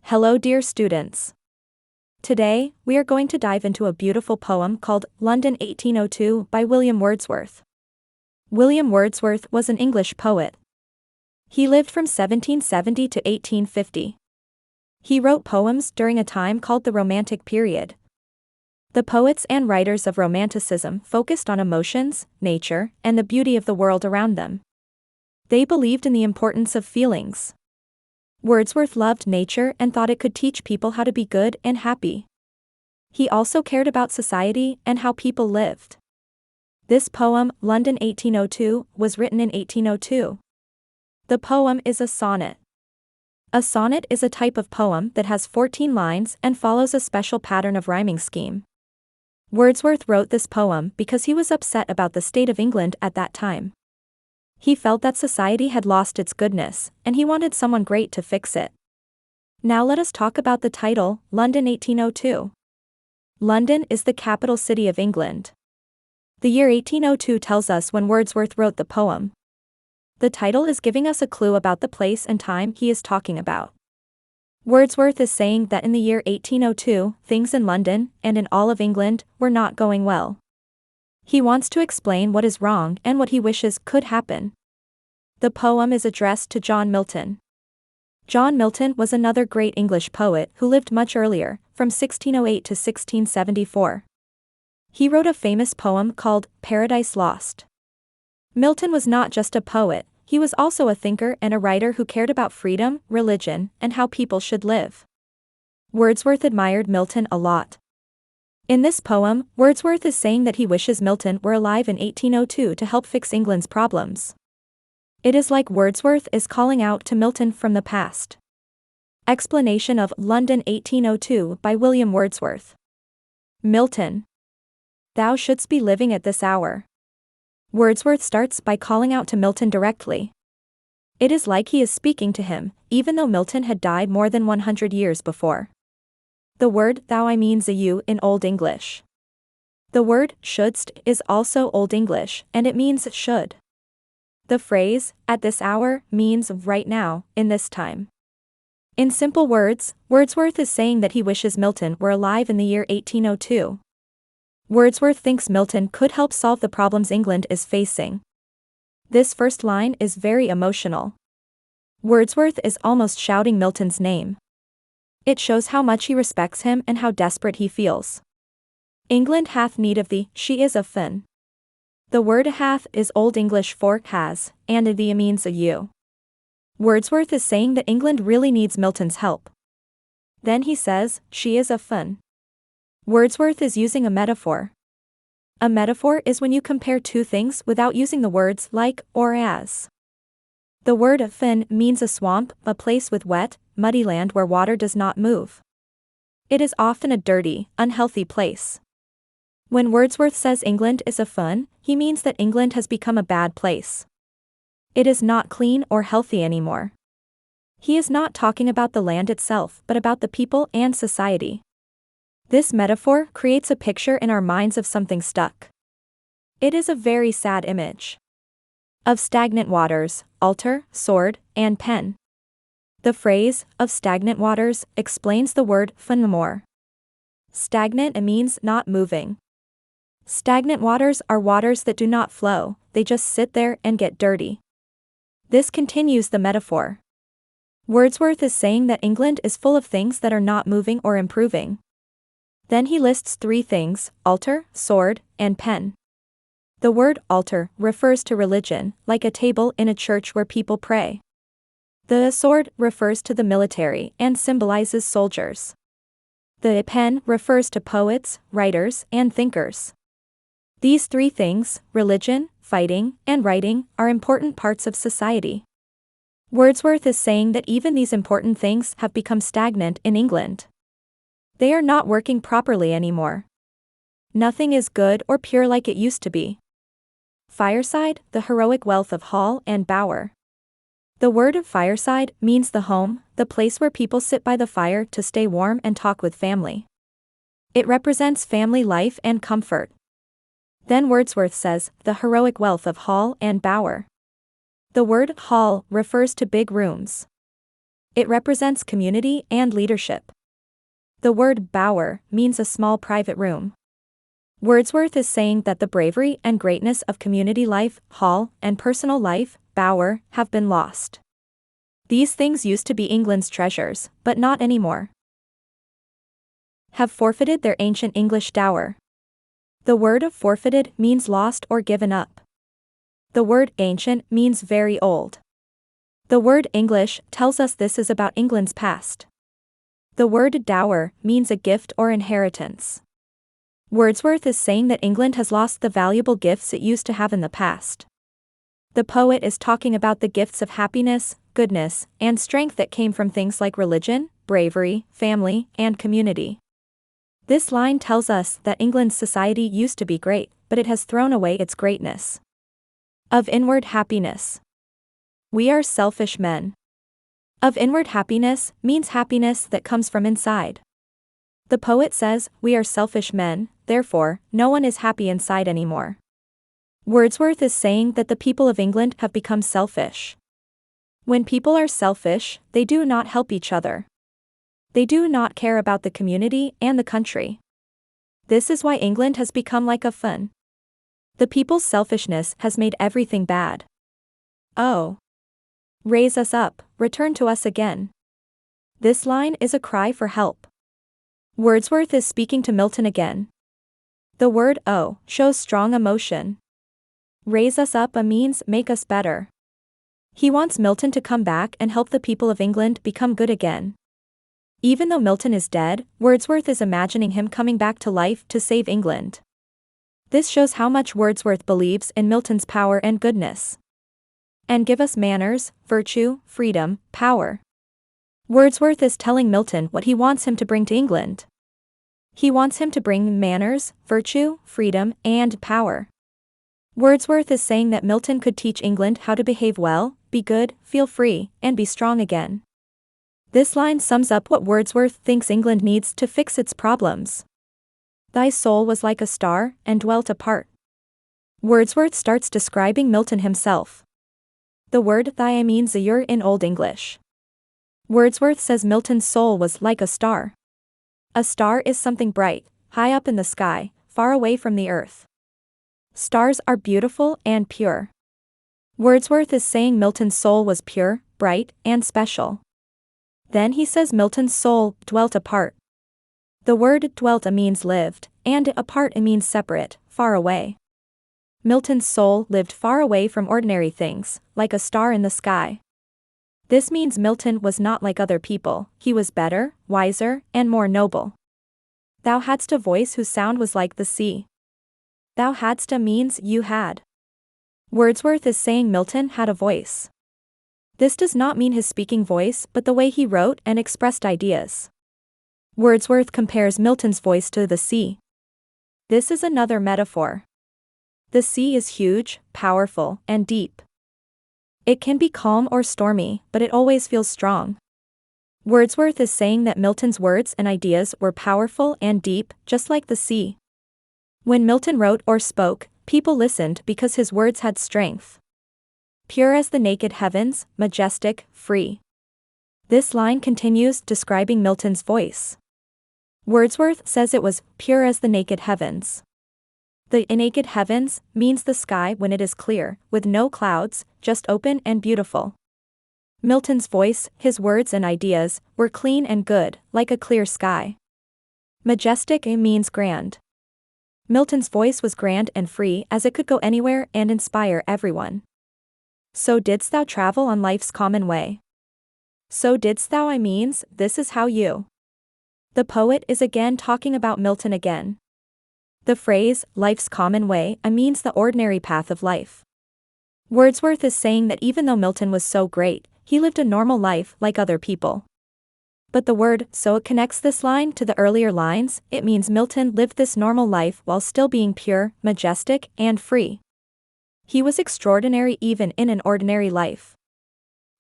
Hello dear students. Today, we are going to dive into a beautiful poem called London 1802 by William Wordsworth. William Wordsworth was an English poet. He lived from 1770 to 1850. He wrote poems during a time called the Romantic period. The poets and writers of Romanticism focused on emotions, nature, and the beauty of the world around them. They believed in the importance of feelings. Wordsworth loved nature and thought it could teach people how to be good and happy. He also cared about society and how people lived. This poem, London 1802, was written in 1802. The poem is a sonnet. A sonnet is a type of poem that has 14 lines and follows a special pattern of rhyming scheme. Wordsworth wrote this poem because he was upset about the state of England at that time. He felt that society had lost its goodness, and he wanted someone great to fix it. Now let us talk about the title, London 1802. London is the capital city of England. The year 1802 tells us when Wordsworth wrote the poem. The title is giving us a clue about the place and time he is talking about. Wordsworth is saying that in the year 1802, things in London, and in all of England, were not going well. He wants to explain what is wrong and what he wishes could happen. The poem is addressed to John Milton. John Milton was another great English poet who lived much earlier, from 1608 to 1674. He wrote a famous poem called Paradise Lost. Milton was not just a poet, he was also a thinker and a writer who cared about freedom, religion, and how people should live. Wordsworth admired Milton a lot. In this poem, Wordsworth is saying that he wishes Milton were alive in 1802 to help fix England's problems. It is like Wordsworth is calling out to Milton from the past. Explanation of London 1802 by William Wordsworth. Milton. Thou shouldst be living at this hour. Wordsworth starts by calling out to Milton directly. It is like he is speaking to him, even though Milton had died more than 100 years before. The word thou means a you in Old English. The word shouldst is also Old English, and it means should. The phrase, at this hour, means right now, in this time. In simple words, Wordsworth is saying that he wishes Milton were alive in the year 1802. Wordsworth thinks Milton could help solve the problems England is facing. This first line is very emotional. Wordsworth is almost shouting Milton's name. It shows how much he respects him and how desperate he feels. England hath need of thee, she is a fin. The word hath is Old English for has, and thee means a you. Wordsworth is saying that England really needs Milton's help. Then he says, she is a fin. Wordsworth is using a metaphor. A metaphor is when you compare two things without using the words like or as. The word fin means a swamp, a place with wet, muddy land where water does not move. It is often a dirty, unhealthy place. When Wordsworth says England is a fin, he means that England has become a bad place. It is not clean or healthy anymore. He is not talking about the land itself but about the people and society. This metaphor creates a picture in our minds of something stuck. It is a very sad image. Of stagnant waters, altar, sword, and pen. The phrase, of stagnant waters, explains the word fin more. Stagnant means not moving. Stagnant waters are waters that do not flow, they just sit there and get dirty. This continues the metaphor. Wordsworth is saying that England is full of things that are not moving or improving. Then he lists three things, altar, sword, and pen. The word altar refers to religion, like a table in a church where people pray. The sword refers to the military and symbolizes soldiers. The pen refers to poets, writers, and thinkers. These three things, religion, fighting, and writing, are important parts of society. Wordsworth is saying that even these important things have become stagnant in England. They are not working properly anymore. Nothing is good or pure like it used to be. Fireside, the heroic wealth of hall and bower. The word of fireside means the home, the place where people sit by the fire to stay warm and talk with family. It represents family life and comfort. Then Wordsworth says, the heroic wealth of hall and bower. The word hall refers to big rooms. It represents community and leadership. The word bower means a small private room. Wordsworth is saying that the bravery and greatness of community life, hall, and personal life, bower, have been lost. These things used to be England's treasures, but not anymore. Have forfeited their ancient English dower. The word of forfeited means lost or given up. The word ancient means very old. The word English tells us this is about England's past. The word dower means a gift or inheritance. Wordsworth is saying that England has lost the valuable gifts it used to have in the past. The poet is talking about the gifts of happiness, goodness, and strength that came from things like religion, bravery, family, and community. This line tells us that England's society used to be great, but it has thrown away its greatness. Of inward happiness. We are selfish men. Of inward happiness means happiness that comes from inside. The poet says, we are selfish men, therefore, no one is happy inside anymore. Wordsworth is saying that the people of England have become selfish. When people are selfish, they do not help each other. They do not care about the community and the country. This is why England has become like a fun. The people's selfishness has made everything bad. Oh. Raise us up, return to us again. This line is a cry for help. Wordsworth is speaking to Milton again. The word oh shows strong emotion. Raise us up means make us better. He wants Milton to come back and help the people of England become good again. Even though Milton is dead, Wordsworth is imagining him coming back to life to save England. This shows how much Wordsworth believes in Milton's power and goodness. And give us manners, virtue, freedom, power. Wordsworth is telling Milton what he wants him to bring to England. He wants him to bring manners, virtue, freedom, and power. Wordsworth is saying that Milton could teach England how to behave well, be good, feel free, and be strong again. This line sums up what Wordsworth thinks England needs to fix its problems. Thy soul was like a star, and dwelt apart. Wordsworth starts describing Milton himself. The word thy means a year in Old English. Wordsworth says Milton's soul was like a star. A star is something bright, high up in the sky, far away from the earth. Stars are beautiful and pure. Wordsworth is saying Milton's soul was pure, bright, and special. Then he says Milton's soul dwelt apart. The word dwelt means lived, and apart means separate, far away. Milton's soul lived far away from ordinary things, like a star in the sky. This means Milton was not like other people, he was better, wiser, and more noble. Thou hadst a voice whose sound was like the sea. Thou hadst means you had. Wordsworth is saying Milton had a voice. This does not mean his speaking voice but the way he wrote and expressed ideas. Wordsworth compares Milton's voice to the sea. This is another metaphor. The sea is huge, powerful, and deep. It can be calm or stormy, but it always feels strong. Wordsworth is saying that Milton's words and ideas were powerful and deep, just like the sea. When Milton wrote or spoke, people listened because his words had strength. Pure as the naked heavens, majestic, free. This line continues describing Milton's voice. Wordsworth says it was pure as the naked heavens. The naked heavens means the sky when it is clear, with no clouds, just open and beautiful. Milton's voice, his words and ideas, were clean and good, like a clear sky. Majestic means grand. Milton's voice was grand and free as it could go anywhere and inspire everyone. So didst thou travel on life's common way. So didst thou means, this is how you. The poet is again talking about Milton again. The phrase, life's common way, means the ordinary path of life. Wordsworth is saying that even though Milton was so great, he lived a normal life like other people. But the word, so it connects this line to the earlier lines, it means Milton lived this normal life while still being pure, majestic, and free. He was extraordinary even in an ordinary life.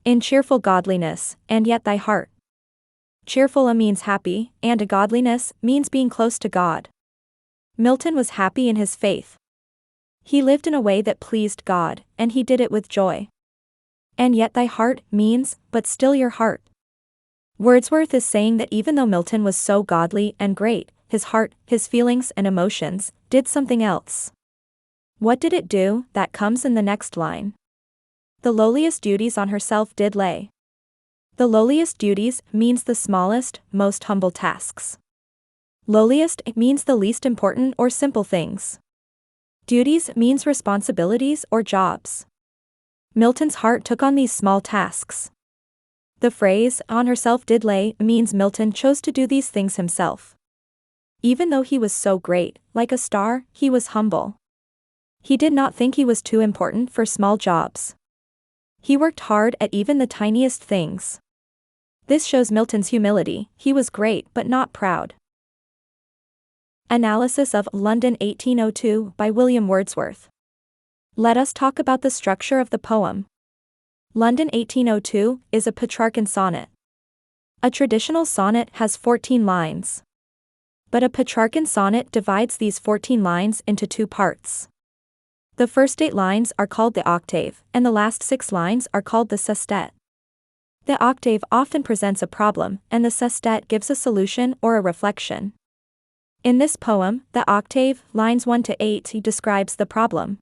In cheerful godliness, and yet thy heart. Cheerful means happy, and a godliness means being close to God. Milton was happy in his faith. He lived in a way that pleased God, and he did it with joy. And yet thy heart means, but still your heart. Wordsworth is saying that even though Milton was so godly and great, his heart, his feelings and emotions, did something else. What did it do? That comes in the next line. The lowliest duties on herself did lay. The lowliest duties means the smallest, most humble tasks. Lowliest means the least important or simple things. Duties means responsibilities or jobs. Milton's heart took on these small tasks. The phrase, on herself did lay, means Milton chose to do these things himself. Even though he was so great, like a star, he was humble. He did not think he was too important for small jobs. He worked hard at even the tiniest things. This shows Milton's humility. He was great but not proud. Analysis of London 1802 by William Wordsworth. Let us talk about the structure of the poem. London 1802 is a Petrarchan sonnet. A traditional sonnet has 14 lines. But a Petrarchan sonnet divides these 14 lines into two parts. The first 8 lines are called the octave, and the last 6 lines are called the sestet. The octave often presents a problem, and the sestet gives a solution or a reflection. In this poem, the octave, lines 1 to 8, describes the problem.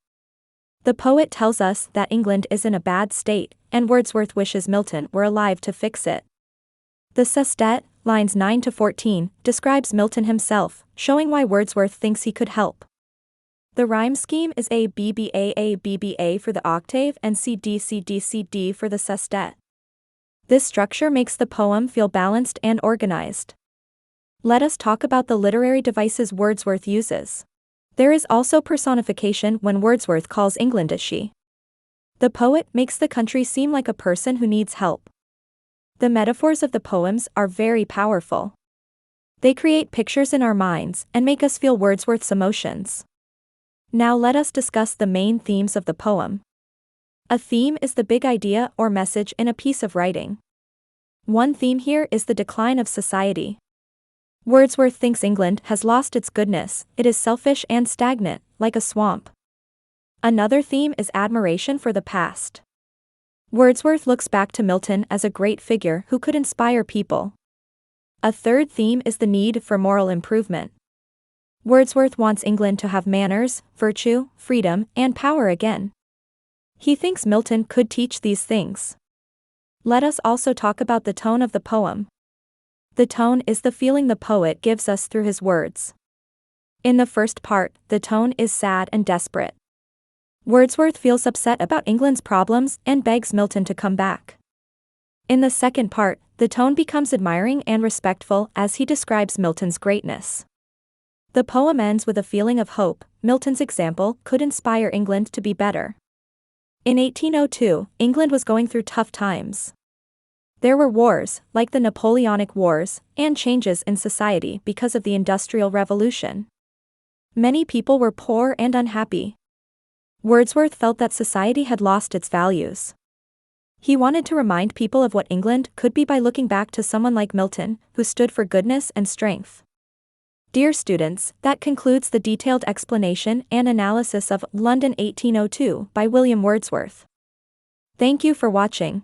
The poet tells us that England is in a bad state, and Wordsworth wishes Milton were alive to fix it. The sestet, lines 9 to 14, describes Milton himself, showing why Wordsworth thinks he could help. The rhyme scheme is A B B A for the octave and C D for the sestet. This structure makes the poem feel balanced and organized. Let us talk about the literary devices Wordsworth uses. There is also personification when Wordsworth calls England a she. The poet makes the country seem like a person who needs help. The metaphors of the poems are very powerful. They create pictures in our minds and make us feel Wordsworth's emotions. Now let us discuss the main themes of the poem. A theme is the big idea or message in a piece of writing. One theme here is the decline of society. Wordsworth thinks England has lost its goodness, it is selfish and stagnant, like a swamp. Another theme is admiration for the past. Wordsworth looks back to Milton as a great figure who could inspire people. A third theme is the need for moral improvement. Wordsworth wants England to have manners, virtue, freedom, and power again. He thinks Milton could teach these things. Let us also talk about the tone of the poem. The tone is the feeling the poet gives us through his words. In the first part, the tone is sad and desperate. Wordsworth feels upset about England's problems and begs Milton to come back. In the second part, the tone becomes admiring and respectful as he describes Milton's greatness. The poem ends with a feeling of hope. Milton's example could inspire England to be better. In 1802, England was going through tough times. There were wars, like the Napoleonic Wars, and changes in society because of the Industrial Revolution. Many people were poor and unhappy. Wordsworth felt that society had lost its values. He wanted to remind people of what England could be by looking back to someone like Milton, who stood for goodness and strength. Dear students, that concludes the detailed explanation and analysis of London 1802 by William Wordsworth. Thank you for watching.